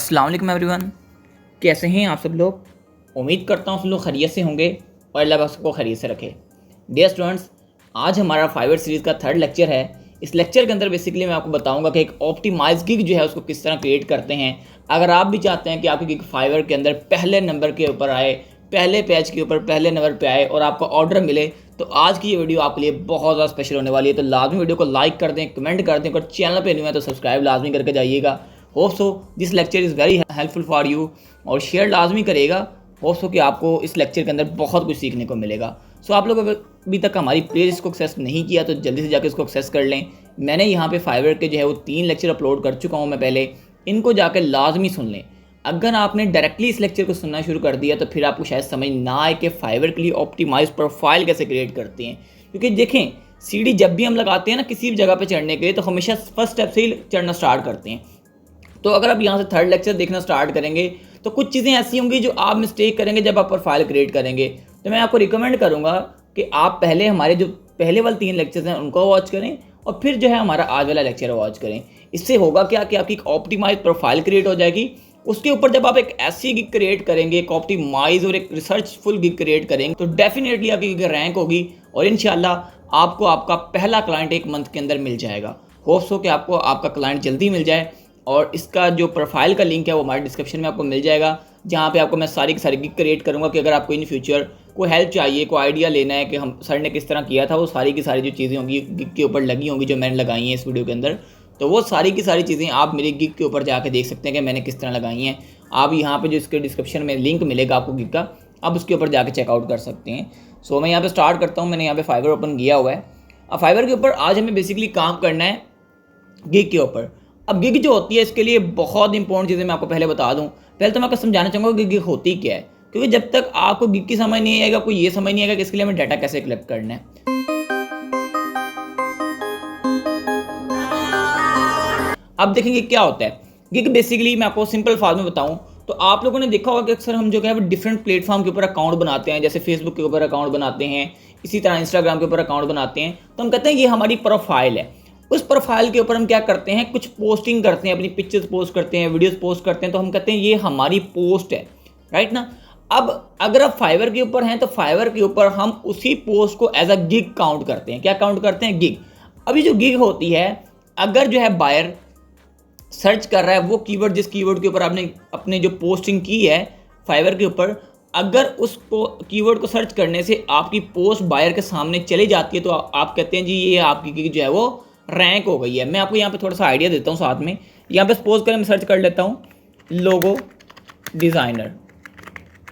अस्सलाम वालेकुम एवरीवन, कैसे हैं आप सब लोग। उम्मीद करता हूँ सब लोग खैरियत से होंगे और अल्लाह पाक सबको खैरियत से रखे। डियर स्टूडेंट्स, आज हमारा फाइवर सीरीज़ का थर्ड लेक्चर है। इस लेक्चर के अंदर बेसिकली मैं आपको बताऊंगा कि एक ऑप्टिमाइज गिग जो है उसको किस तरह क्रिएट करते हैं। अगर आप भी चाहते हैं कि आपकी गिग फाइवर के अंदर पहले नंबर के ऊपर आए, पहले पेज के ऊपर पहले नंबर पे आए और आपको ऑर्डर मिले, तो आज की ये वीडियो आपके लिए बहुत ज़्यादा स्पेशल होने वाली है। तो लाजमी वीडियो को लाइक कर दें, कमेंट कर दें, अगर चैनल पे नहीं है तो सब्सक्राइब लाजमी करके जाइएगा। Hope so this lecture is very helpful for you और शेयर लाजमी करेगा। होप सो कि आपको इस लेक्चर के अंदर बहुत कुछ सीखने को मिलेगा। सो आप लोग अभी तक हमारी प्लेलिस्ट को एक्सेस नहीं किया तो जल्दी से जाकर इसको एक्सेस कर लें। मैंने यहाँ पे फाइवर के जो है वो 3 लेक्चर अपलोड कर चुका हूँ मैं पहले, इनको जाकर लाजमी सुन लें। अगर आपने डायरेक्टली इस लेक्चर को सुनना शुरू कर दिया तो फिर आपको शायद समझ ना आए कि फाइवर के लिए ऑप्टिमाइज प्रोफाइल कैसे क्रिएट करते हैं। क्योंकि देखें, सीढ़ी जब भी हम लगाते हैं ना किसी भी जगह पे चढ़ने के लिए, तो हमेशा फर्स्ट स्टेप से ही चढ़ना स्टार्ट करते हैं। तो अगर आप यहाँ से थर्ड लेक्चर देखना स्टार्ट करेंगे तो कुछ चीज़ें ऐसी होंगी जो आप मिस्टेक करेंगे जब आप प्रोफाइल क्रिएट करेंगे। तो मैं आपको रिकमेंड करूँगा कि आप पहले हमारे जो पहले वाले 3 लेक्चर्स हैं उनको वॉच करें और फिर जो है हमारा आज वाला लेक्चर वॉच करें। इससे होगा क्या कि आपकी एक ऑप्टिमाइज प्रोफाइल क्रिएट हो जाएगी। उसके ऊपर जब आप एक ऐसी गिग क्रिएट करेंगे, एक ऑप्टिमाइज और एक रिसर्चफुल गिग क्रिएट करेंगे, तो डेफिनेटली आपकी गिग रैंक होगी और इंशाल्लाह आपको आपका पहला क्लाइंट 1 मंथ के अंदर मिल जाएगा। होप्स हो कि आपको आपका क्लाइंट जल्दी मिल जाए। और इसका जो प्रोफाइल का लिंक है वो हमारे डिस्क्रिप्शन में आपको मिल जाएगा, जहाँ पे आपको मैं सारी की सारी गिग क्रिएट करूँगा कि अगर आपको इन फ्यूचर कोई हेल्प चाहिए, कोई आइडिया लेना है कि हम सर ने किस तरह किया था, वो सारी की सारी जो चीज़ें होंगी गिग के ऊपर लगी होंगी जो मैंने लगाई हैं इस वीडियो के अंदर, तो वो सारी की सारी चीज़ें आप मेरी गिग के ऊपर जाके देख सकते हैं कि मैंने किस तरह लगाई हैं। आप यहाँ पे जो इसके डिस्क्रिप्शन में लिंक मिलेगा आपको गिग का, आप उसके ऊपर जाके चेकआउट कर सकते हैं। सो मैं यहाँ पे स्टार्ट करता हूँ। मैंने यहाँ पे फाइवर ओपन किया हुआ है। अब फाइवर के ऊपर आज हमें बेसिकली काम करना है गिग के ऊपर। अब गिग जो होती है इसके लिए बहुत इंपॉर्टेंट चीज़ें मैं आपको पहले बता दूँ। पहले तो मैं आपको समझाना चाहूँगा कि गिग होती क्या है, क्योंकि जब तक आपको गिग की समझ नहीं आएगा, आपको ये समझ नहीं आएगा कि इसके लिए हमें डाटा कैसे कलेक्ट करना है। अब देखेंगे क्या होता है गिग। बेसिकली मैं आपको सिंपल फार्म में बताऊं तो आप लोगों ने देखा होगा कि अक्सर हम जो है वो डिफरेंट प्लेटफॉर्म के ऊपर अकाउंट बनाते हैं, जैसे फेसबुक के ऊपर अकाउंट बनाते हैं, इसी तरह इंस्टाग्राम के ऊपर अकाउंट बनाते हैं। तो हम कहते हैं ये हमारी प्रोफाइल है। उस प्रोफाइल के ऊपर हम क्या करते हैं, कुछ पोस्टिंग करते हैं, अपनी पिक्चर्स पोस्ट करते हैं, वीडियोस पोस्ट करते हैं, तो हम कहते हैं ये हमारी पोस्ट है, राइट ना। अब अगर आप फाइवर के ऊपर हैं तो फाइवर के ऊपर हम उसी पोस्ट को एज अ गिग काउंट करते हैं। क्या काउंट करते हैं? गिग। अभी जो गिग होती है, अगर जो है बायर सर्च कर रहा है वो कीवर्ड, जिस कीवर्ड के ऊपर आपने अपने जो पोस्टिंग की है फाइवर के ऊपर, अगर उस कीवर्ड को सर्च करने से आपकी पोस्ट बायर के सामने चली जाती है तो आप कहते हैं जी ये आपकी गिग जो है वो रैंक हो गई है। मैं आपको यहाँ पे थोड़ा सा आइडिया देता हूँ साथ में। यहाँ पे सपोज करें मैं सर्च कर लेता हूँ लोगो डिज़ाइनर,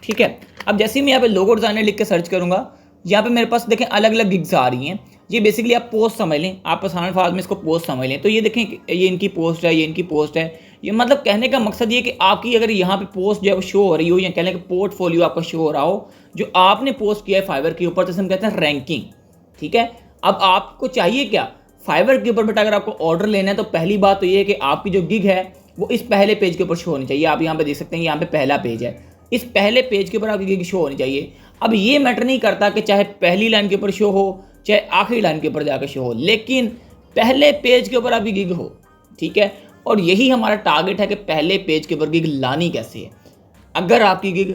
ठीक है। अब जैसे ही मैं यहाँ पे लोगो डिज़ाइनर लिख के सर्च करूँगा, यहाँ पे मेरे पास देखें अलग अलग गिग्स आ रही हैं। ये बेसिकली आप पोस्ट समझ लें, आप आसान अल्फाज में इसको पोस्ट समझ लें। तो ये देखें ये इनकी पोस्ट है, ये इनकी पोस्ट है। ये मतलब कहने का मकसद ये कि आपकी अगर यहाँ पे पोस्ट जो है वो शो हो रही हो, या कहने का पोर्टफोलियो आपका शो हो रहा हो जो आपने पोस्ट किया है फाइवर के ऊपर, तो हम कहते हैं रैंकिंग, ठीक है। अब आपको चाहिए क्या फाइवर के ऊपर बेटा, अगर आपको ऑर्डर लेना है तो पहली बात तो ये है कि आपकी जो गिग है वो इस पहले पेज के ऊपर शो होनी चाहिए। आप यहाँ पे देख सकते हैं यहाँ पे पहला पेज है, इस पहले पेज के ऊपर आपकी गिग शो होनी चाहिए। अब ये मैटर नहीं करता कि चाहे पहली लाइन के ऊपर शो हो चाहे आखिरी लाइन के ऊपर जाकर शो हो, लेकिन पहले पेज के ऊपर आपकी गिग हो, ठीक है। और यही हमारा टारगेट है कि पहले पेज के ऊपर गिग लानी कैसे है। अगर आपकी गिग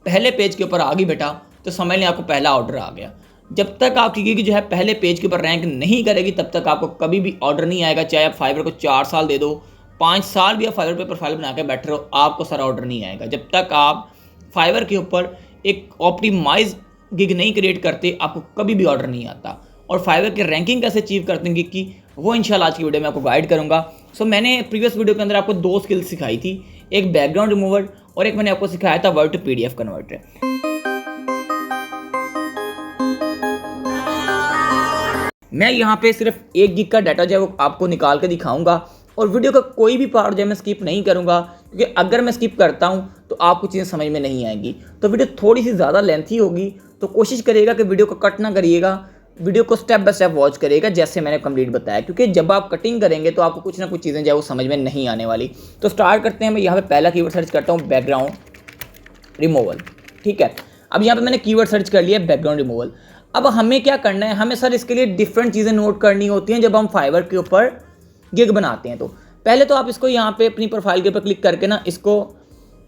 पहले पेज के ऊपर आ गई बेटा तो समझ लें आपको पहला ऑर्डर आ गया। जब तक आपकी गिग जो है पहले पेज के ऊपर रैंक नहीं करेगी तब तक आपको कभी भी ऑर्डर नहीं आएगा। चाहे आप फाइवर को 4 साल दे दो, 5 साल भी आप फाइवर पे प्रोफाइल बना के बैठे रहो, आपको सारा ऑर्डर नहीं आएगा। जब तक आप फाइवर के ऊपर एक ऑप्टिमाइज गिग नहीं क्रिएट करते आपको कभी भी ऑर्डर नहीं आता। और फाइवर की रैंकिंग कैसे अचीव करते हैं गिग की, वो इंशाल्लाह आज की वीडियो में आपको गाइड करूंगा। सो मैंने प्रीवियस वीडियो के अंदर आपको 2 स्किल्स सिखाई थी, एक बैकग्राउंड रिमूवर और एक मैंने आपको सिखाया था वर्ड टू पीडीएफ कन्वर्टर। मैं यहाँ पे सिर्फ 1 गिग का डाटा जो है वो आपको निकाल के दिखाऊंगा और वीडियो का कोई भी पार्ट जो है मैं स्किप नहीं करूँगा, क्योंकि अगर मैं स्किप करता हूँ तो आपको चीज़ें समझ में नहीं आएंगी। तो वीडियो थोड़ी सी ज़्यादा लेंथी होगी, तो कोशिश करिएगा कि वीडियो को कट ना करिएगा, वीडियो को स्टेप बाय स्टेप वॉच करिएगा जैसे मैंने कंप्लीट बताया, क्योंकि जब आप कटिंग करेंगे तो आपको कुछ ना कुछ चीज़ें जो है वो समझ में नहीं आने वाली। तो स्टार्ट करते हैं। मैं यहाँ पर पहला कीवर्ड सर्च करता हूँ बैकग्राउंड रिमूवल, ठीक है। अब यहाँ पर मैंने कीवर्ड सर्च कर लिया बैकग्राउंड रिमूवल। अब हमें क्या करना है, हमें सर इसके लिए डिफरेंट चीज़ें नोट करनी होती हैं जब हम फाइवर के ऊपर गिग बनाते हैं। तो पहले तो आप इसको यहाँ पे अपनी प्रोफाइल के ऊपर क्लिक करके ना इसको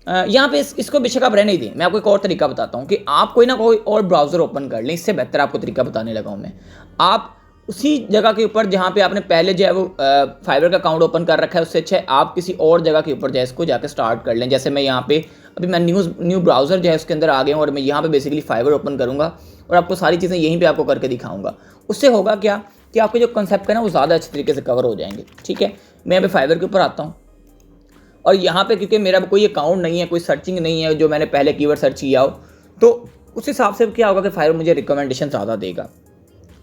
यहाँ पे इसको बेशक आप रहने ही दें। मैं आपको एक और तरीका बताता हूँ कि आप कोई ना कोई और ब्राउज़र ओपन कर लें। इससे बेहतर आपको तरीका बताने लगा हूँ मैं। आप उसी जगह के ऊपर जहाँ पे आपने पहले जो है वो फाइवर का अकाउंट ओपन कर रखा है, उससे अच्छा है आप किसी और जगह के ऊपर जो है इसको जाकर स्टार्ट कर लें। जैसे मैं यहाँ पे अभी मैं न्यू ब्राउज़र जो है उसके अंदर आ गया हूँ और मैं यहाँ पे बेसिकली फाइवर ओपन करूँगा और आपको सारी चीज़ें यहीं पे आपको करके दिखाऊँगा। उससे होगा क्या कि आपके जो कंसेप्ट है ना वो ज़्यादा अच्छे तरीके से कवर हो जाएंगे। ठीक है, मैं यहाँ पे फाइवर के ऊपर आता हूँ और यहाँ पे क्योंकि मेरा कोई अकाउंट नहीं है, कोई सर्चिंग नहीं है जो मैंने पहले कीवर्ड सर्च किया हो, तो उस हिसाब से क्या होगा कि फाइवर मुझे रिकमेंडेशन ज़्यादा देगा।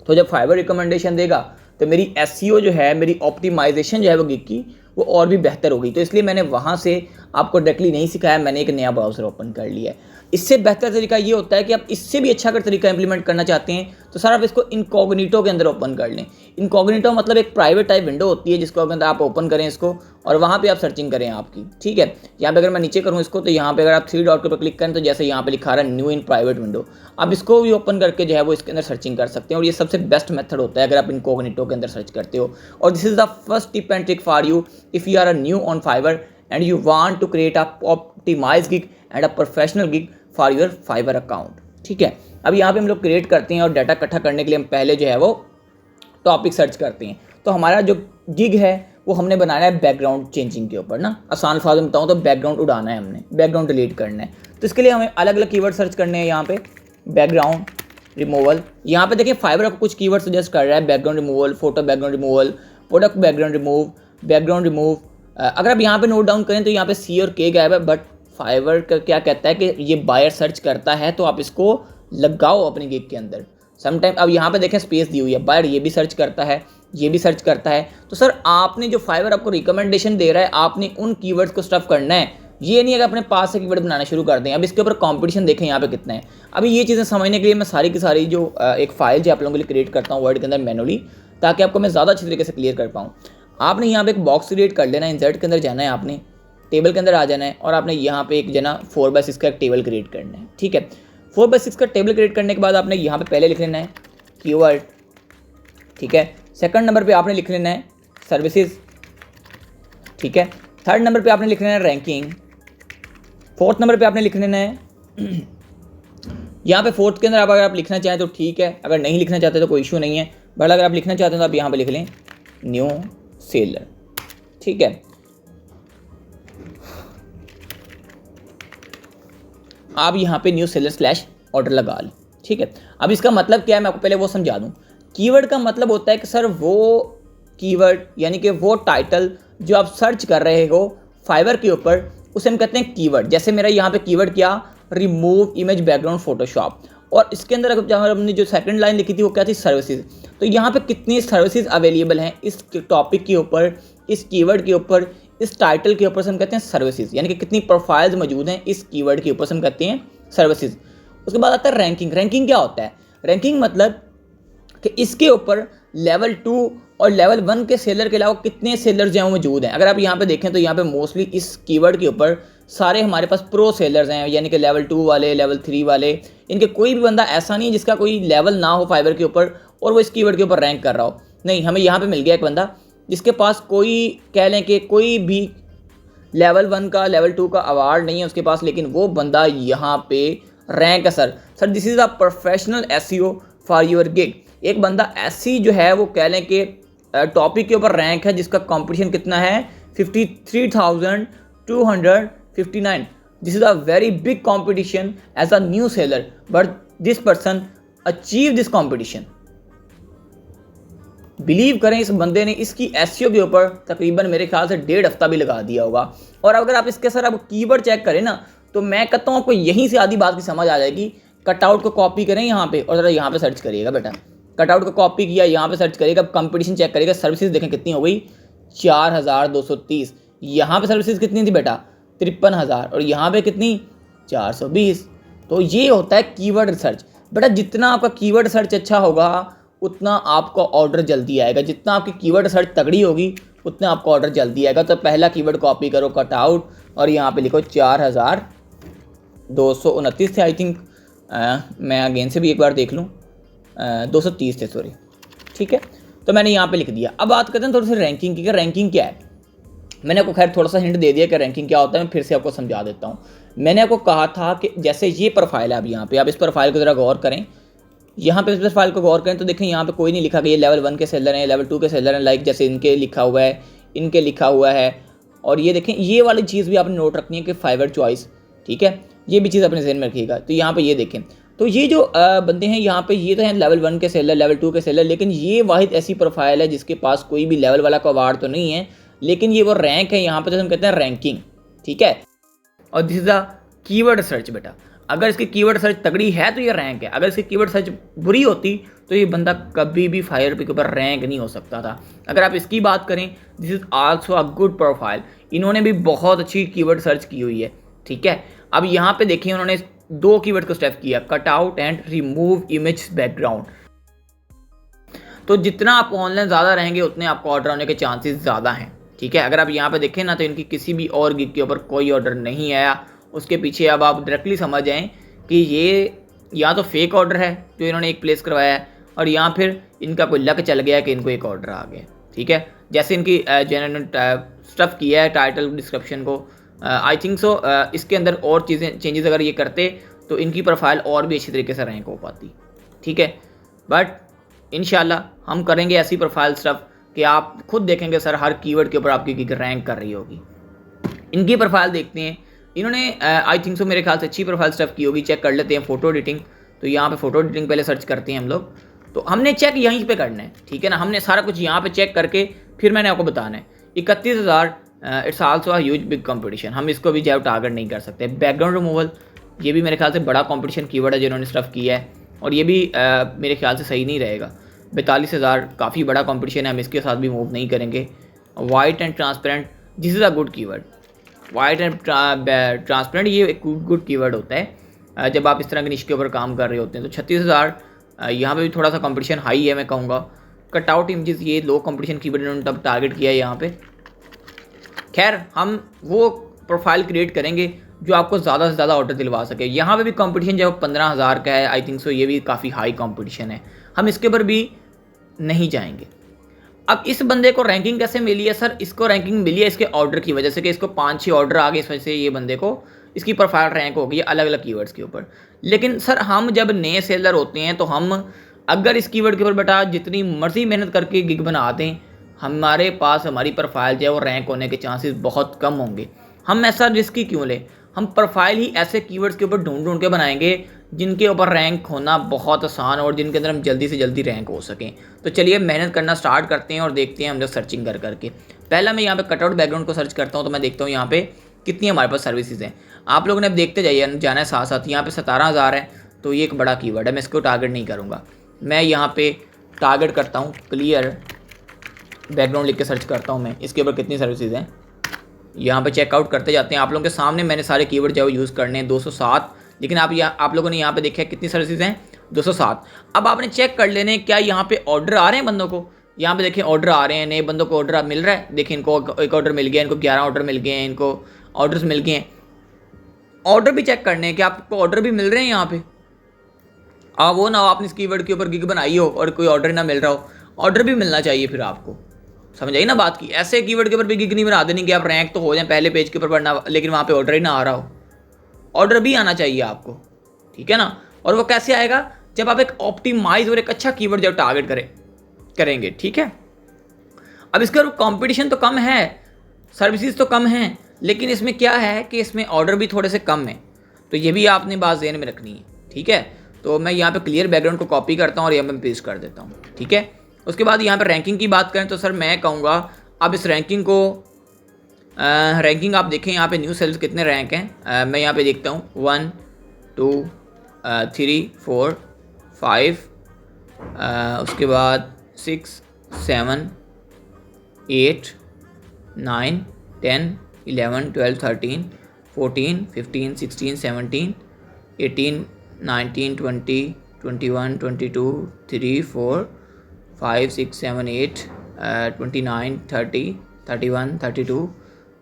तो जब फाइवर रिकमेंडेशन देगा तो मेरी एसईओ जो है, मेरी ऑप्टिमाइजेशन जो है वो गिग की वो और भी बेहतर होगी। तो इसलिए मैंने वहाँ से आपको डायरेक्टली नहीं सिखाया, मैंने एक नया ब्राउज़र ओपन कर लिया है। इससे बेहतर तरीका ये होता है कि आप इससे भी अच्छा अगर तरीका इंप्लीमेंट करना चाहते हैं तो सर आप इसको इनकॉग्निटो के अंदर ओपन कर लें। इनकॉग्निटो मतलब एक प्राइवेट टाइप विंडो होती है जिसको अंदर आप ओपन करें इसको और वहाँ पे आप सर्चिंग करें आपकी। ठीक है, यहाँ पे अगर मैं नीचे करूँ इसको तो यहाँ पे अगर आप 3 डॉट के ऊपर क्लिक करें तो जैसे यहाँ पे लिखा रहा है न्यू इन प्राइवेट विंडो, आप इसको भी ओपन करके जो है वो इसके अंदर सर्चिंग कर सकते हैं। और ये सबसे बेस्ट मेथड होता है अगर आप इनकॉग्निटो के अंदर सर्च करते हो। और this is the first tip and trick for you if you are a new on Fiverr and you want to create a optimized gig and a professional gig for your Fiverr account. ठीक है, अब यहाँ पे हम लोग create करते हैं और डाटा इकट्ठा करने के लिए हम पहले जो है वो टॉपिक सर्च करते हैं। तो हमारा जो गिग है वो हमने बनाना है बैकग्राउंड चेंजिंग के ऊपर ना। आसान अल्फाज में बताऊँ तो बैकग्राउंड उड़ाना है हमने, बैकग्राउंड डिलीट करना है। तो इसके लिए हमें अलग अलग कीवर्ड सर्च करने हैं। यहाँ पे बैकग्राउंड रिमूवल, यहाँ पे देखिए फाइवर आपको कुछ कीवर्ड सजेस्ट कर रहा है, background removal, photo background removal, product background remove, background remove. अगर आप यहाँ पे नोट डाउन करें तो यहाँ पे सी और के गायब है, बट फाइवर का क्या कहता है कि ये बायर सर्च करता है तो आप इसको लगाओ अपनी गिग के अंदर। समटाइम अब यहाँ पे देखें स्पेस दी हुई है, बायर ये भी सर्च करता है, ये भी सर्च करता है। तो सर आपने जो फाइवर आपको रिकमेंडेशन दे रहा है आपने उन कीवर्ड्स को स्टफ करना है। ये नहीं है कि अपने पास से कीवर्ड बनाना शुरू कर दें। अब इसके ऊपर कंपटीशन देखें यहाँ पे कितना है। अभी ये चीज़ें समझने के लिए मैं सारी की सारी जो एक फाइल जो आप लोगों के लिए क्रिएट करता हूँ वर्ड के अंदर मैनुअली, ताकि आपको मैं ज़्यादा अच्छी तरीके से क्लियर कर पाऊँ। आपने यहाँ पे एक बॉक्स क्रिएट कर लेना है, इंसर्ट के अंदर जाना है, आपने टेबल के अंदर आ जाना है और आपने यहाँ पे एक जना 4x6 का एक टेबल क्रिएट करना है। ठीक है, 4x6 का टेबल क्रिएट करने के बाद आपने यहाँ पे पहले लिख लेना है कीवर्ड। ठीक है, सेकंड नंबर पे आपने लिख लेना है सर्विसेज। ठीक है, थर्ड नंबर पे आपने लिख लेना है रैंकिंग। फोर्थ नंबर पे आपने लिख लेना है यहाँ पे फोर्थ के अंदर आप अगर आप लिखना चाहें तो ठीक है, अगर नहीं लिखना चाहते तो कोई इशू नहीं है, बट अगर आप लिखना चाहते हैं तो आप यहाँ पे लिख लें न्यू सेलर। ठीक है, आप यहाँ पे न्यू सेलर स्लैश ऑर्डर लगा लें। ठीक है, अब इसका मतलब क्या है मैं आपको पहले वो समझा दूँ। कीवर्ड का मतलब होता है कि सर वो कीवर्ड यानी कि वो टाइटल जो आप सर्च कर रहे हो फाइवर के ऊपर उसे हम कहते हैं कीवर्ड। जैसे मेरा यहाँ पे कीवर्ड क्या, रिमूव इमेज बैकग्राउंड फोटोशॉप, और इसके अंदर जहाँ हमने जो सेकंड लाइन लिखी थी वो क्या थी, सर्विसेज। तो यहाँ पे कितनी सर्विसेज अवेलेबल हैं इस टॉपिक के ऊपर, इस कीवर्ड के ऊपर, इस टाइटल के ऊपर से हम कहते हैं सर्विसेज, यानी कि कितनी प्रोफाइल्स मौजूद हैं इस कीवर्ड के ऊपर से हम कहते हैं सर्विसेज। उसके बाद आता है रैंकिंग। रैंकिंग क्या होता है, रैंकिंग मतलब कि इसके ऊपर लेवल 2 और लेवल 1 के सेलर के अलावा कितने सेलर्स जो हैं वो मौजूद हैं। अगर आप यहाँ पे देखें तो यहाँ पे मोस्टली इस कीवर्ड के ऊपर सारे हमारे पास प्रो सेलर्स हैं, यानी कि लेवल 2 वाले, लेवल 3 वाले। इनके कोई भी बंदा ऐसा नहीं है जिसका कोई लेवल ना हो फाइवर के ऊपर और वो इस कीवर्ड के ऊपर रैंक कर रहा हो। नहीं, हमें यहाँ पर मिल गया एक बंदा जिसके पास कोई कह लें कि कोई भी लेवल 1 का, लेवल 2 का अवार्ड नहीं है उसके पास, लेकिन वो बंदा यहाँ पे रैंक है। Sir this is a professional SEO for your gig. एक बंदा ऐसी जो है वो कह लें कि टॉपिक के ऊपर रैंक है जिसका कंपटीशन कितना है 53,259। This is a very big competition as a new seller, but this person achieve this competition. Believe करें इस बंदे ने इसकी एसईओ के ऊपर तकरीबन मेरे ख्याल से 1.5 हफ्ता भी लगा दिया होगा। और अगर आप इसके सर आप कीवर्ड चेक करें ना तो मैं कहता हूँ आपको यहीं से आधी बात की समझ आ जाएगी। कटआउट को कॉपी करें यहाँ पे और ज़रा यहाँ पे सर्च करिएगा बेटा, कटआउट को कॉपी किया, यहाँ पे सर्च करिएगा, कंपटीशन चेक करिएगा, सर्विसेज देखें कितनी हो गई 4,230। यहाँ पे सर्विसेज कितनी थी बेटा 53,000 और यहाँ पे कितनी 420। तो ये होता है कीवर्ड रिसर्च बेटा। जितना आपका कीवर्ड सर्च अच्छा होगा उतना आपका ऑर्डर जल्दी आएगा, जितना आपकी कीवर्ड सर्च तगड़ी होगी उतना आपका ऑर्डर जल्दी आएगा। तो पहला कीवर्ड कॉपी करो कटआउट और यहाँ पे लिखो 4,229 थे आई थिंक, मैं अगेन से भी एक बार देख लूँ, 230 थे सॉरी। ठीक है, तो मैंने यहाँ पे लिख दिया। अब बात करते हैं थोड़ी सी रैंकिंग की। रैंकिंग क्या है, मैंने आपको खैर थोड़ा सा हिंट दे दिया कि रैंकिंग क्या होता है, मैं फिर से आपको समझा देता हूँ। मैंने आपको कहा था कि जैसे ये प्रोफाइल है, अब यहाँ पे आप इस प्रोफाइल को ज़रा गौर करें, यहाँ पे इस प्रोफाइल को गौर करें तो देखें यहाँ पे कोई नहीं लिखा कि ये लेवल 1 के सेलर हैं, लेवल 2 के सेलर हैं, लाइक जैसे इनके लिखा हुआ है, इनके लिखा हुआ है। और ये देखें, ये वाली चीज़ भी आपने नोट रखनी है कि फाइवर चॉइस, ठीक है, ये भी चीज़ अपने जहन में रखिएगा। तो यहाँ पे ये देखें, तो ये जो बंदे हैं यहाँ पे, ये तो हैं लेवल 1 के सेलर, लेवल 2 के सेलर, लेकिन ये वाहिद ऐसी प्रोफाइल है जिसके पास कोई भी लेवल वाला अवार्ड तो नहीं है, लेकिन ये वो रैंक है यहाँ पे, तो हम कहते हैं रैंकिंग, ठीक है। और this is the keyword search बेटा, अगर इसकी कीवर्ड सर्च तगड़ी है तो ये रैंक है, अगर इसकी कीवर्ड सर्च बुरी होती तो ये बंदा कभी भी फायर के ऊपर रैंक नहीं हो सकता था। अगर आप इसकी बात करें, this is also a good profile, इन्होंने भी बहुत अच्छी कीवर्ड सर्च की हुई है, ठीक है। अब यहाँ पे देखिए उन्होंने 2 कीवर्ड को स्टेप किया, cut out and remove image background. तो जितना आप ऑनलाइन ज़्यादा रहेंगे उतने आपको ऑर्डर आने के चांसेस ज़्यादा हैं, ठीक है। अगर आप यहाँ पे देखें ना, तो इनकी किसी भी और गिग के ऊपर कोई ऑर्डर नहीं आया। उसके पीछे अब आप डायरेक्टली समझ जाएं कि ये या तो फेक ऑर्डर है जो इन्होंने एक प्लेस करवाया है, और या फिर इनका कोई लक चल गया है कि इनको एक ऑर्डर आ गया, ठीक है। जैसे इनकी जिन्होंने स्टफ़ किया है टाइटल डिस्क्रिप्शन को, आई थिंक सो इसके अंदर और चीज़ें चेंजेस अगर ये करते तो इनकी प्रोफाइल और भी अच्छी तरीके से रैंक हो पाती, ठीक है। बट इंशाल्लाह हम करेंगे ऐसी प्रोफाइल स्टफ़ कि आप खुद देखेंगे सर हर कीवर्ड के ऊपर आपकी गिग रैंक कर रही होगी। इनकी प्रोफाइल देखते हैं, इन्होंने आई थिंक सो मेरे ख्याल से अच्छी प्रोफाइल स्टफ़ की होगी। चेक कर लेते हैं फ़ोटो एडिटिंग, तो यहाँ पे फ़ोटो एडिटिंग पहले सर्च करते हैं हम लोग। तो हमने चेक यहीं पे करना है, ठीक है ना, हमने सारा कुछ यहाँ पे चेक करके फिर मैंने आपको बताना है। 31,000 it's also a huge big competition, हम इसको भी जो टारगेट नहीं कर सकते। बैकग्राउंड रिमूवल, ये भी मेरे ख्याल से बड़ा कंपटीशन कीवर्ड है जिन्होंने स्टफ़ किया है, और ये भी मेरे ख्याल से सही नहीं रहेगा। 42,000 काफ़ी बड़ा कंपटीशन है, हम इसके साथ भी मूव नहीं करेंगे। White and transparent, this is a good keyword. White and transparent ये एक गुड कीवर्ड होता है जब आप इस तरह के निश के ऊपर काम कर रहे होते हैं। तो 36,000 यहाँ पे भी थोड़ा सा कंपटीशन हाई है मैं कहूँगा। कटआउट इमेजेस, ये लो कंपटीशन कीवर्ड इन्होंने तब टारगेट किया है यहाँ पे। खैर हम वो प्रोफाइल क्रिएट करेंगे जो आपको ज़्यादा से ज़्यादा ऑर्डर दिलवा सके। यहाँ पे भी कंपटीशन जब 15,000 का है, आई थिंक सो ये भी काफ़ी हाई कंपटीशन है, हम इसके ऊपर भी नहीं जाएंगे। अब इस बंदे को रैंकिंग कैसे मिली है सर? इसको रैंकिंग मिली है इसके ऑर्डर की वजह से कि इसको 5-6 ऑर्डर आ गए, इस वजह से ये बंदे को इसकी प्रोफाइल रैंक हो गई अलग अलग कीवर्ड्स के ऊपर। लेकिन सर हम जब नए सेलर होते हैं तो हम अगर इस कीवर्ड के ऊपर बेटा जितनी मर्जी मेहनत करके गिग बना दें, हमारे पास हमारी प्रोफाइल जो है वो रैंक होने के चांसेस बहुत कम होंगे। हम ऐसा रिस्की क्यों लें? हम प्रोफाइल ही ऐसे कीवर्ड्स के ऊपर ढूंढ ढूंढ के बनाएंगे जिनके ऊपर रैंक होना बहुत आसान और जिनके अंदर हम जल्दी से जल्दी रैंक हो सकें। तो चलिए मेहनत करना स्टार्ट करते हैं और देखते हैं हम लोग सर्चिंग कर करके। पहला मैं यहाँ पे कटआउट बैकग्राउंड को सर्च करता हूँ, तो मैं देखता हूँ यहाँ पे कितनी हमारे पास सर्विसेज हैं। आप लोगों ने अब देखते जाइए, जाना है साथ साथ। यहाँ पे 17,000 है, तो ये एक बड़ा कीवर्ड है, मैं इसको टारगेट नहीं करूँगा। मैं यहाँ पे टारगेट करता हूँ क्लियर बैकग्राउंड लिख के सर्च करता हूँ मैं, इसके ऊपर कितनी सर्विसेज हैं यहाँ पे चेकआउट करते जाते हैं। आप लोगों के सामने मैंने सारे कीवर्ड जो यूज़ करने हैं 207, लेकिन आप लोगों ने यहाँ पे देखा कितनी सर्विसेज हैं 207। अब आपने चेक कर लेने क्या यहाँ पे ऑर्डर आ रहे हैं बंदों को। यहाँ पे देखें ऑर्डर आ रहे हैं, नए बंदों को ऑर्डर मिल रहा है। देखिए इनको एक ऑर्डर मिल गया, इनको 11 ऑर्डर मिल गए हैं, इनको ऑर्डर्स मिल गए हैं। ऑर्डर भी चेक करने हैं कि आपको ऑर्डर भी मिल रहे हैं यहाँ पे। वो ना आपने इस कीवर्ड के ऊपर गिग बनाई हो और कोई ऑर्डर ना मिल रहा हो, ऑर्डर भी मिलना चाहिए फिर आपको। समझ आई ना बात की? ऐसे कीवर्ड के ऊपर भी गिग नहीं बना देनी कि आप रैंक तो हो जाए पहले पेज के ऊपर पढ़ना, लेकिन वहाँ पे ऑर्डर ही ना आ रहा हो। ऑर्डर भी आना चाहिए आपको, ठीक है ना। और वो कैसे आएगा? जब आप एक ऑप्टिमाइज और एक अच्छा कीवर्ड जब टारगेट करेंगे, ठीक है। अब इसका कंपटीशन तो कम है, सर्विसेज तो कम है, लेकिन इसमें क्या है कि इसमें ऑर्डर भी थोड़े से कम है। तो ये भी आपने बात ज़हन में रखनी है, ठीक है। तो मैं यहाँ पे क्लियर बैकग्राउंड को कॉपी करता हूँ और यहाँ पे पेस्ट कर देता हूँ, ठीक है। उसके बाद यहाँ पे रैंकिंग की बात करें तो सर मैं कहूँगा अब इस रैंकिंग को रैंकिंग आप देखें यहाँ पे न्यू सेल्स कितने रैंक हैं। मैं यहाँ पे देखता हूँ 1 2 3 4 5, उसके बाद 6 7 8 9 10 11 12 13 14 15 16 17 18 19 20 21 22 3 4 5 6 7 8 29 30 31 32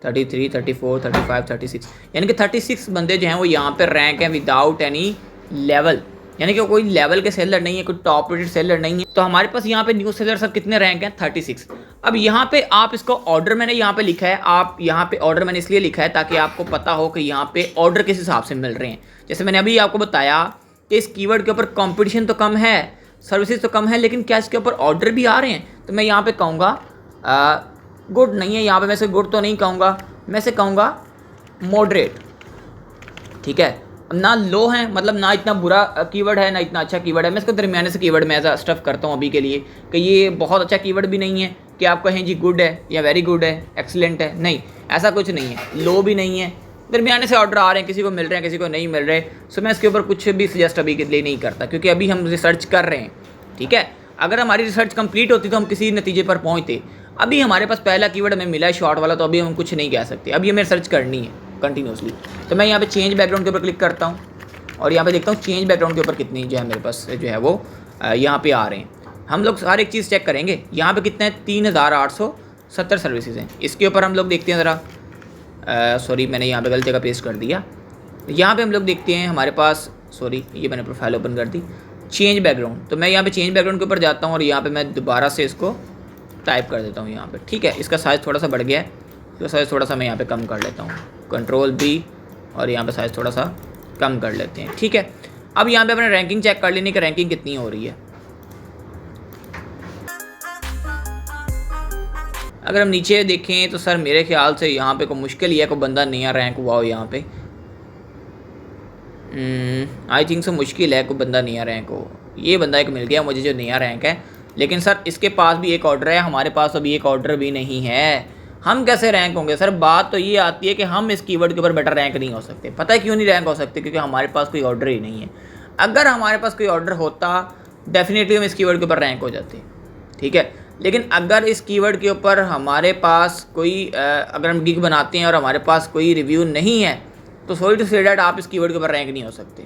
33 34 35 36, यानी कि 36 बंदे जो हैं वो यहाँ पर रैंक हैं विदाउट एनी लेवल, यानी कि कोई लेवल के सेलर नहीं है, कोई टॉप रेटेड सेलर नहीं है। तो हमारे पास यहाँ पे न्यू सेलर सब कितने रैंक हैं 36। अब यहाँ पे आप इसको ऑर्डर मैंने यहाँ पे लिखा है, आप यहाँ पे ऑर्डर मैंने इसलिए लिखा है ताकि आपको पता हो कि यहाँ पे ऑर्डर किस हिसाब से मिल रहे हैं। जैसे मैंने अभी आपको बताया कि इस कीवर्ड के ऊपर कंपटीशन तो कम है, सर्विसेज तो कम है, लेकिन क्या इसके ऊपर ऑर्डर भी आ रहे हैं? तो मैं यहाँ पे कहूँगा गुड नहीं है, यहाँ पे मैं से गुड तो नहीं कहूँगा, मैं से कहूँगा मॉडरेट। ठीक है, ना लो है, मतलब ना इतना बुरा कीवर्ड है ना इतना अच्छा कीवर्ड है, मैं इसको दरमियाने से कीवर्ड में ऐसा स्टफ करता हूँ अभी के लिए कि ये बहुत अच्छा कीवर्ड भी नहीं है कि आप कहें जी गुड है या वेरी गुड है, एक्सीलेंट है, नहीं ऐसा कुछ नहीं है, लो भी नहीं है, दरमियाने से ऑर्डर आ रहे हैं, किसी को मिल रहे हैं किसी को नहीं मिल रहे। सो मैं इसके ऊपर कुछ भी सजेस्ट अभी के लिए नहीं करता क्योंकि अभी हम रिसर्च कर रहे हैं। ठीक है, अगर हमारी रिसर्च कंप्लीट होती तो हम किसी नतीजे पर पहुँचते। अभी हमारे पास पहला कीवर्ड हमें मिला है शॉर्ट वाला, तो अभी हम कुछ नहीं कह सकते, अभी हमें रिसर्च करनी है कंटिन्यूसली। तो मैं यहाँ पे चेंज बैकग्राउंड के ऊपर क्लिक करता हूँ और यहाँ पे देखता हूँ चेंज बैकग्राउंड के ऊपर कितनी जो है मेरे पास जो है वो यहाँ पे आ रहे हैं। हम लोग हर एक चीज़ चेक करेंगे। यहाँ पे कितने हैं? 3870 सर्विसेज हैं। इसके ऊपर हम लोग देखते हैं ज़रा, सॉरी मैंने यहाँ पे गलत जगह पेस्ट कर दिया। यहाँ पे हम लोग देखते हैं हमारे पास, सॉरी ये मैंने प्रोफाइल ओपन कर दी, चेंज बैकग्राउंड। तो मैं यहाँ पे चेंज बैकग्राउंड के ऊपर जाता हूँ और यहाँ पे मैं दोबारा से इसको टाइप कर देता हूँ यहाँ पे। ठीक है, इसका साइज़ थोड़ा सा बढ़ गया है, इसका साइज़ थोड़ा सा मैं यहाँ पे कम कर लेता हूँ, Ctrl+B और यहाँ पे साइज़ थोड़ा सा कम कर लेते हैं। ठीक है, अब यहाँ पे अपने रैंकिंग चेक कर लेनी कि रैंकिंग कितनी हो रही है। अगर हम नीचे देखें तो सर मेरे ख्याल से यहाँ पे कोई मुश्किल ही है, कोई बंदा नया रैंक हुआ हो यहाँ पे। आई थिंक सो मुश्किल है कोई बंदा नया रैंक हो। ये बंदा एक मिल गया मुझे जो नया रैंक है, लेकिन सर इसके पास भी एक ऑर्डर है, हमारे पास अभी एक ऑर्डर भी नहीं है। हम कैसे रैंक होंगे? सर बात तो ये आती है कि हम इस कीवर्ड के ऊपर बेटर रैंक नहीं हो सकते। पता है क्यों नहीं रैंक हो सकते? क्योंकि हमारे पास कोई ऑर्डर ही नहीं है। अगर हमारे पास कोई ऑर्डर होता डेफिनेटली हम इस कीवर्ड के ऊपर रैंक हो जाते। ठीक है, लेकिन अगर इस कीवर्ड के ऊपर हमारे पास कोई अगर हम गिग बनाते हैं और हमारे पास कोई रिव्यू नहीं है तो सॉरी टू से दैट आप इस कीवर्ड के ऊपर रैंक नहीं हो सकते।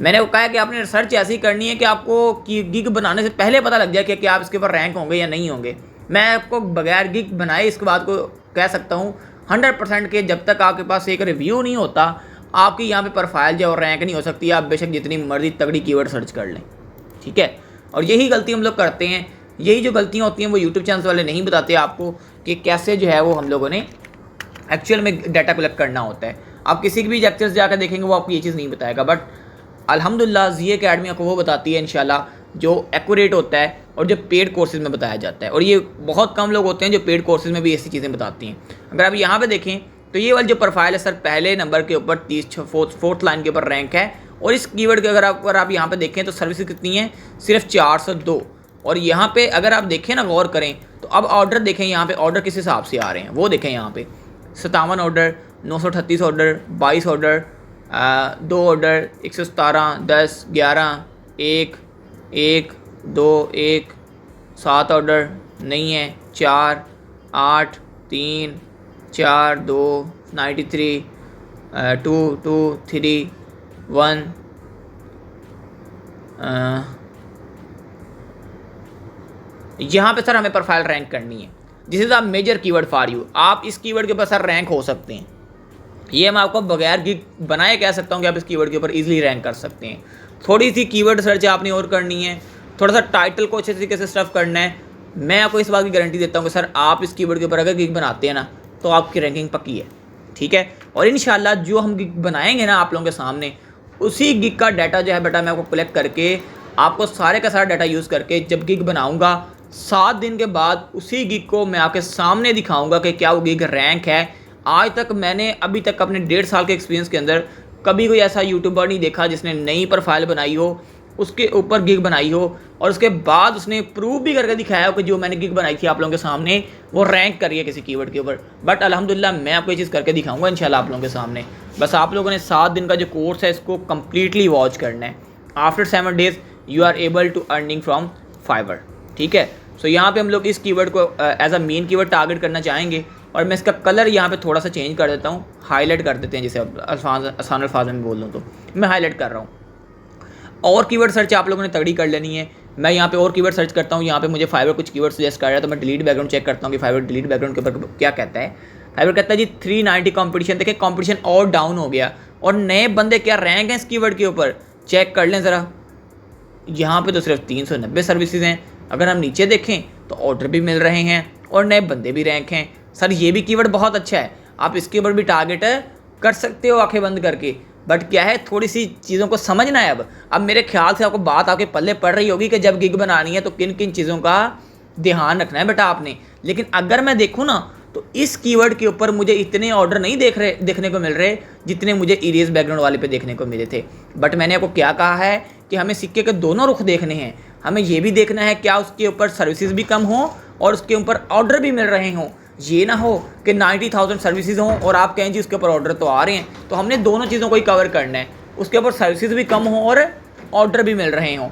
मैंने वो कहा कि आपने रिसर्च ऐसी करनी है कि आपको गिग बनाने से पहले पता लग जाए कि आप इसके ऊपर रैंक होंगे या नहीं होंगे। मैं आपको बगैर गिग बनाए इसके बाद को कह सकता हूँ 100% के जब तक आपके पास एक रिव्यू नहीं होता आपकी यहाँ पे प्रोफाइल जो रैंक नहीं हो सकती। आप बेशक जितनी मर्जी तगड़ी कीवर्ड सर्च कर लें। ठीक है, और यही गलती हम लोग करते हैं। यही जो गलतियाँ होती हैं वो यूट्यूब चैनल वाले नहीं बताते आपको कि कैसे जो है वो हम लोगों ने एक्चुअल में डाटा कलेक्ट करना होता है। आप किसी भी लेक्चर्स जाकर देखेंगे वो आपको ये चीज़ नहीं बताएगा, बट अल्हम्दुलिल्लाह ज़ी अकेडमी आपको वो बताती है इंशाल्लाह जो एक्यूरेट होता है और जो पेड कोर्सेज में बताया जाता है। और ये बहुत कम लोग होते हैं जो पेड कोर्सेज में भी ऐसी चीज़ें बताती हैं। अगर आप यहाँ पे देखें तो ये वाली जो प्रोफाइल है सर पहले नंबर के ऊपर 4th लाइन के ऊपर रैंक है। और इस कीवर्ड के अगर आप यहाँ पे देखें तो सर्विसेज कितनी है? सिर्फ 402। और यहाँ पे अगर आप देखें ना, गौर करें तो अब ऑर्डर देखें, यहाँ पे ऑर्डर किस हिसाब से आ रहे हैं वो देखें। यहाँ पे 57 order, 938 order, 22 order, 2 order, 117, 10, 11, 1, 1, 2, 1, 7 order नहीं है, 4, 8, 3, 4, 2, 93, 2, 2, 3, 1, यहाँ पे सर हमें प्रोफाइल रैंक करनी है। This is a major keyword for you. आप इस कीवर्ड के ऊपर सर रैंक हो सकते हैं। ये मैं आपको बगैर गिग बनाए कह सकता हूँ कि आप इस कीवर्ड के ऊपर इजीली रैंक कर सकते हैं। थोड़ी सी कीवर्ड सर्च आपने और करनी है, थोड़ा सा टाइटल को अच्छे तरीके से स्टफ करना है। मैं आपको इस बात की गारंटी देता हूँ कि सर आप इस कीवर्ड के ऊपर अगर गिग बनाते हैं ना तो आपकी रैंकिंग पक्की है। ठीक है, और इंशाल्लाह जो हम गिग बनाएंगे ना आप लोगों के सामने, उसी गिग का डाटा जो है बेटा मैं आपको कलेक्ट करके आपको सारे का सारा डाटा यूज़ करके जब गिग बनाऊँगा 7 दिन के बाद उसी गिग को मैं आपके सामने दिखाऊँगा कि क्या वो गिग रैंक है। आज तक मैंने अभी तक अपने 1.5 साल के एक्सपीरियंस के अंदर कभी कोई ऐसा यूट्यूबर नहीं देखा जिसने नई प्रोफाइल बनाई हो, उसके ऊपर गिग बनाई हो और उसके बाद उसने प्रूव भी करके दिखाया हो कि जो मैंने गिग बनाई थी आप लोगों के सामने वो रैंक करी है किसी कीवर्ड के ऊपर। बट अल्हम्दुलिल्लाह मैं आपको ये चीज़ करके दिखाऊंगा इंशाल्लाह आप लोगों के सामने। बस आप लोगों ने 7 दिन का जो कोर्स है इसको कम्प्लीटली वॉच करना है। After 7 days you are able to earning from Fiverr. ठीक है, सो यहाँ पे हम लोग इस कीवर्ड को as a main keyword target करना चाहेंगे। और मैं इसका कलर यहाँ पे थोड़ा सा चेंज कर देता हूँ, हाईलाइट कर देते हैं, जैसे आसान अल्फाज में बोल दूँ तो मैं हाईलाइट कर रहा हूँ। और कीवर्ड सर्च आप लोगों ने तगड़ी कर लेनी है। मैं यहाँ पे और कीवर्ड सर्च करता हूँ, यहाँ पे मुझे फाइवर कुछ कीवर्ड सजेस्ट कर रहा है तो मैं डिलीट बैकग्राउंड चेक करता हूँ कि फाइवर डिलीट बैकग्राउंड के ऊपर क्या कहता है। फाइवर कहता है जी 390 कॉम्पिटिशन। देखिए कॉम्पिटिशन और डाउन हो गया और नए बंदे क्या रैंक हैं इस कीवर्ड के ऊपर चेक कर लें ज़रा। यहाँ पे तो सिर्फ 390 सर्विसेज हैं। अगर हम नीचे देखें तो ऑर्डर भी मिल रहे हैं, और नए बंदे भी रैंक हैं। सर ये भी कीवर्ड बहुत अच्छा है, आप इसके ऊपर भी टारगेट कर सकते हो आंखें बंद करके। बट क्या है, थोड़ी सी चीज़ों को समझना है। अब मेरे ख्याल से आपको बात आपके पल्ले पड़ रही होगी कि जब गिग बनानी है तो किन किन चीज़ों का ध्यान रखना है बेटा आपने। लेकिन अगर मैं देखूँ ना तो इस कीवर्ड के ऊपर मुझे इतने ऑर्डर नहीं देखने को मिल रहे जितने मुझे इरेज बैकग्राउंड वाले पे देखने को मिले थे। बट मैंने आपको क्या कहा है कि हमें सिक्के के दोनों रुख देखने हैं। हमें ये भी देखना है क्या उसके ऊपर सर्विसेज भी कम हों और उसके ऊपर ऑर्डर भी मिल रहे हों। ये ना हो कि 90,000 सर्विसेज हों और आप कहें जी उसके ऊपर ऑर्डर तो आ रहे हैं। तो हमने दोनों चीज़ों को ही कवर करना है, उसके ऊपर सर्विसेज भी कम हों और ऑर्डर भी मिल रहे हों।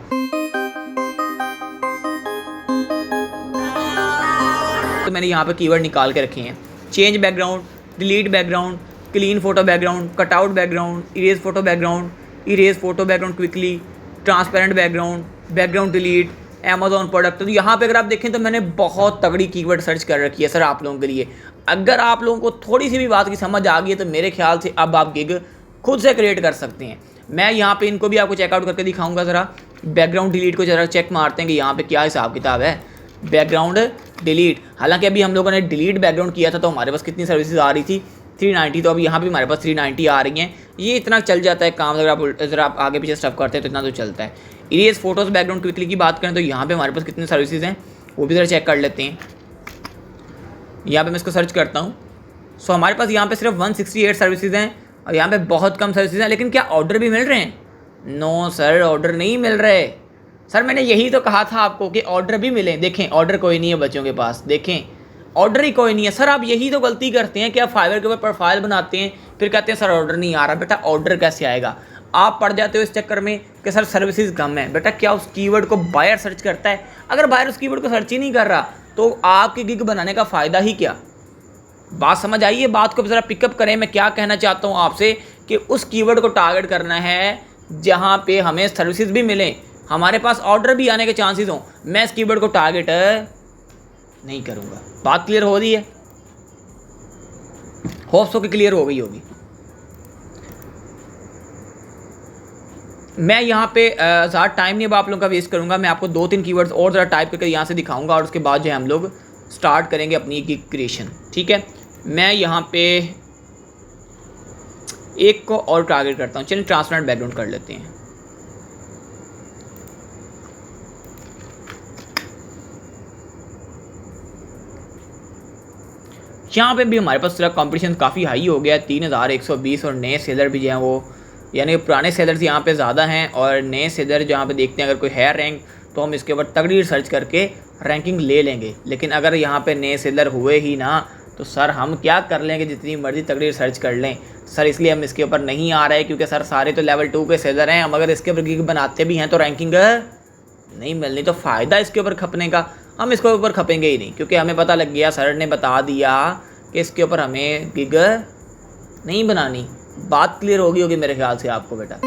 तो मैंने यहाँ पे कीवर्ड निकाल के रखे हैं, change background, delete background, clean photo background, cutout background, erase photo background, erase photo background quickly, transparent background, background delete, Amazon product. तो यहाँ पे अगर आप देखें तो मैंने बहुत तगड़ी कीवर्ड सर्च कर रखी है सर आप लोगों के लिए। अगर आप लोगों को थोड़ी सी भी बात की समझ आ गई है तो मेरे ख्याल से अब आप गिग खुद से क्रिएट कर सकते हैं। मैं यहाँ पे इनको भी आपको चेकआउट करके दिखाऊंगा। ज़रा बैकग्राउंड डिलीट को ज़रा चेक मारते हैं कि यहाँ पे क्या हिसाब किताब है। बैकग्राउंड डिलीट, हालांकि अभी हम लोगों ने डिलीट बैकग्राउंड किया था तो हमारे पास कितनी सर्विसेज आ रही थी 390, तो अभी यहाँ भी हमारे पास 390 आ रही हैं। ये इतना चल जाता है काम, अगर आप आगे पीछे स्टफ करते हैं तो इतना तो चलता है। इरेज फोटोज़ बैकग्राउंड क्विकली की बात करें तो यहाँ पे हमारे पास कितनी सर्विसेज हैं वो भी ज़रा चेक कर लेते हैं। यहाँ पे मैं इसको सर्च करता हूँ। सो हमारे पास यहाँ पे सिर्फ 168 सर्विसेज हैं और यहाँ पे बहुत कम सर्विसेज हैं। लेकिन क्या ऑर्डर भी मिल रहे हैं? नो सर, ऑर्डर नहीं मिल रहे। सर मैंने यही तो कहा था आपको कि ऑर्डर भी मिले। देखें ऑर्डर कोई नहीं है बच्चों के पास, देखें ऑर्डर ही कोई नहीं है। सर आप यही तो गलती करते हैं कि आप फाइवर के ऊपर प्रोफाइल बनाते हैं फिर कहते हैं सर ऑर्डर नहीं आ रहा। बेटा ऑर्डर कैसे आएगा? आप पड़ जाते हो इस चक्कर में कि सर सर्विसेज कम है। बेटा क्या उस कीवर्ड को बायर सर्च करता है? अगर बायर उस कीवर्ड को सर्च ही नहीं कर रहा तो आपकी गिग बनाने का फ़ायदा ही क्या? बात समझ आई है? बात को ज़रा पिकअप करें। मैं क्या कहना चाहता हूँ आपसे कि उस कीवर्ड को टारगेट करना है जहाँ पे हमें सर्विसेज भी मिलें, हमारे पास ऑर्डर भी आने के चांसेस हों। मैं इस कीवर्ड को टारगेट नहीं करूँगा। बात क्लियर हो रही है? होप्स हो कि क्लियर हो गई होगी। मैं यहाँ पे ज़्यादा टाइम नहीं अब आप लोगों का वेस्ट करूँगा। मैं आपको 2-3 कीवर्ड्स और ज़रा टाइप करके यहाँ से दिखाऊँगा और उसके बाद जो है हम लोग स्टार्ट करेंगे अपनी गिग क्रिएशन। ठीक है, मैं यहाँ पे एक को और टारगेट करता हूँ। चलिए ट्रांसपेरेंट बैकग्राउंड कर लेते हैं। यहाँ पे भी हमारे पास थोड़ा कंपटीशन काफ़ी हाई हो गया है, 3120 और नए सेलर भी जो हैं वो, यानी पुराने सेलर्स यहाँ पे ज़्यादा हैं और नए सेलर जहाँ पे देखते हैं अगर कोई है रैंक तो हम इसके ऊपर तगड़ी रिसर्च करके रैंकिंग ले लेंगे। लेकिन अगर यहाँ पे नए सेलर हुए ही ना तो सर हम क्या कर लेंगे जितनी मर्जी तगड़ी रिसर्च कर लें सर। इसलिए हम इसके ऊपर नहीं आ रहे क्योंकि सर सारे तो लेवल 2 के सेलर हैं। हम अगर इसके ऊपर गिग बनाते भी हैं तो रैंकिंग नहीं मिलनी, तो फ़ायदा इसके ऊपर खपने का हम इसके ऊपर खपेंगे ही नहीं क्योंकि हमें पता लग गया, सर ने बता दिया कि इसके ऊपर हमें गिग नहीं बनानी। बात क्लियर होगी मेरे ख्याल से आपको बेटा।